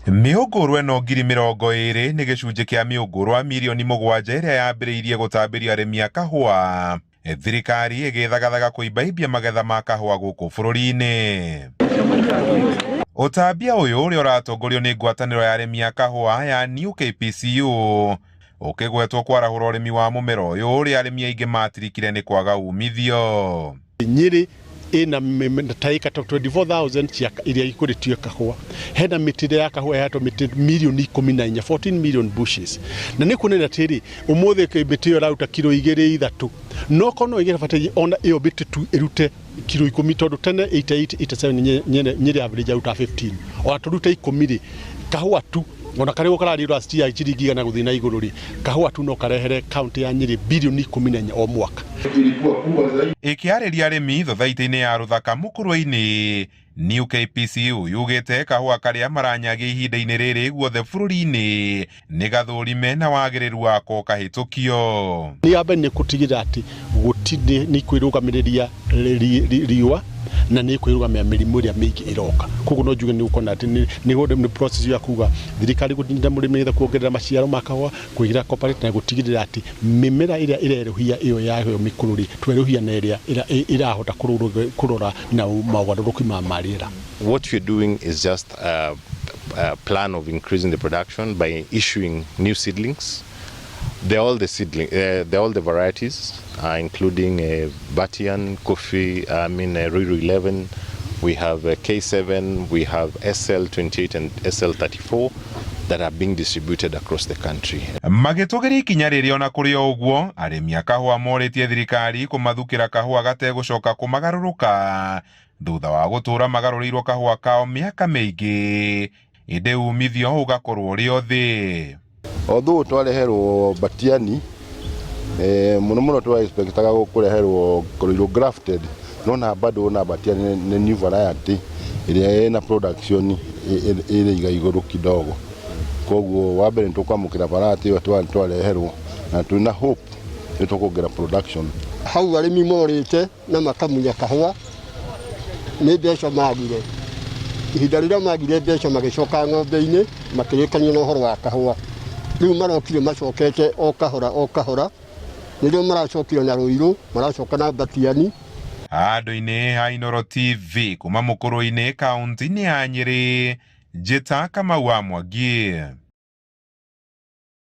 Mĩũngũrwa ĩno ngiri mĩrongo ĩrĩ nĩ gĩcunjĩ kĩa mĩũngũrwa mirioni 7 ĩrĩa yambĩrĩirie gũtambĩrio arĩmi a kahũa. Thirikari ĩgĩthagathaga kũimbaimbia magetha ma kahũa gũkũ bũrũri-inĩ. Ũtambia ũyũ ũrĩa ũratongorio nĩ ngwatanĩro ya arĩmi a kahũa ya KPCU ũkĩgwetwo kwarahũra ũrĩmi wa mũmera ũyũ ũrĩa arĩmi aingĩ matirikire nĩ kwaga umithio. Nyĩrĩ ina taika 24,000 cia iria ikũrĩtio kahũa. Hena mĩtĩ ya kahũa yato mĩtĩ milioni 14, 14 million bushes. Na nĩ kuonania atĩrĩ, ũmũthĩ mĩtĩ ĩyo ĩraruta kilo 2-3. No kono ĩgĩbataire ona ĩyo mĩtĩ tu ĩrute kilo 10 tondũ tene 88-87 Nyĩrĩ average aruta 15. Ona tũrute 10 kahũa tu. Ona karĩgo kararĩ rasti ya ciringi na gũthina igũrũ ri kahũa tu no karehere kaunti ya Nyĩrĩ bilioni 14 o mwaka. Ikiarĩria arĩmi thothaitĩ-inĩ ya Rũthaka Mũkũrwa-inĩ, KPCU yugĩte kahũa karĩa maranyagia ihinda-inĩ rĩrĩ guothe bũrũri-inĩ nĩ gathũrime na wagĩrĩru wako kahĩtũkio. Nĩ ambe nĩ gũtigĩrĩra atĩ gũtirĩ nĩ kwĩrũgamĩrĩria riũa na nĩ kwĩrũgamia mĩrimũ ĩrĩa mĩingĩ ĩroka. Koguo no njuge nĩ gũkona atĩ nĩ process ya kuga thirikari gũtinda mũrĩmi getha kuongerera maciaro ma kahũa, kũigira corporate na gũtigĩrĩra atĩ mĩmera ĩrĩa ĩreruhia ĩyo yayo mĩkũrũ tweruhia na ĩrĩa ĩrahota kũrora na maũgarũrũku ma marĩra. What we're doing is just a plan of increasing the production by issuing new seedlings. They're all the varieties, including Batian, Coffee, Ruiru 11. We have K7, we have SL28 and SL34 that are being distributed across the country. Magĩtũgĩria ikinya rĩrĩa ona kũrĩ ũguo, arĩmi a kahũa morĩtie thirikari kũmathukĩra kahũa gategũcoka kũmagarũrũka thutha wa gũtũra magarũrĩirwo kahũa kao mĩaka mĩingĩ, ĩndĩ umithio ũgakorwo ũrĩ o thĩ. Although twareherwo Batiani mũno twa-expectaga kũreherwo Ruiru grafted, no na bado na Batiani nĩ new variety ĩrĩa ĩna production ĩrĩ igũrũ kidogo. Koguo wa mbere tũkwamũkĩra variety ĩyo twareherwo na twĩna hope nĩ tũkũongerera production. Hau arĩmi morĩte na makamunya kahũa nĩ mbeca magire. Ihinda rĩrĩa magire mbeca magĩcoka ng'ombe-inĩ makĩrĩkania na ũhoro wa kahũa. Rĩu marokire macokete o kahora nĩrĩo maracokire na Ruiru, maracoka na Batiani. Handũ-inĩ ha Inooro TV kuma Mũkũrwa-inĩ kaunti-inĩ ya Nyĩrĩ, njĩta Kamau wa Mwangi.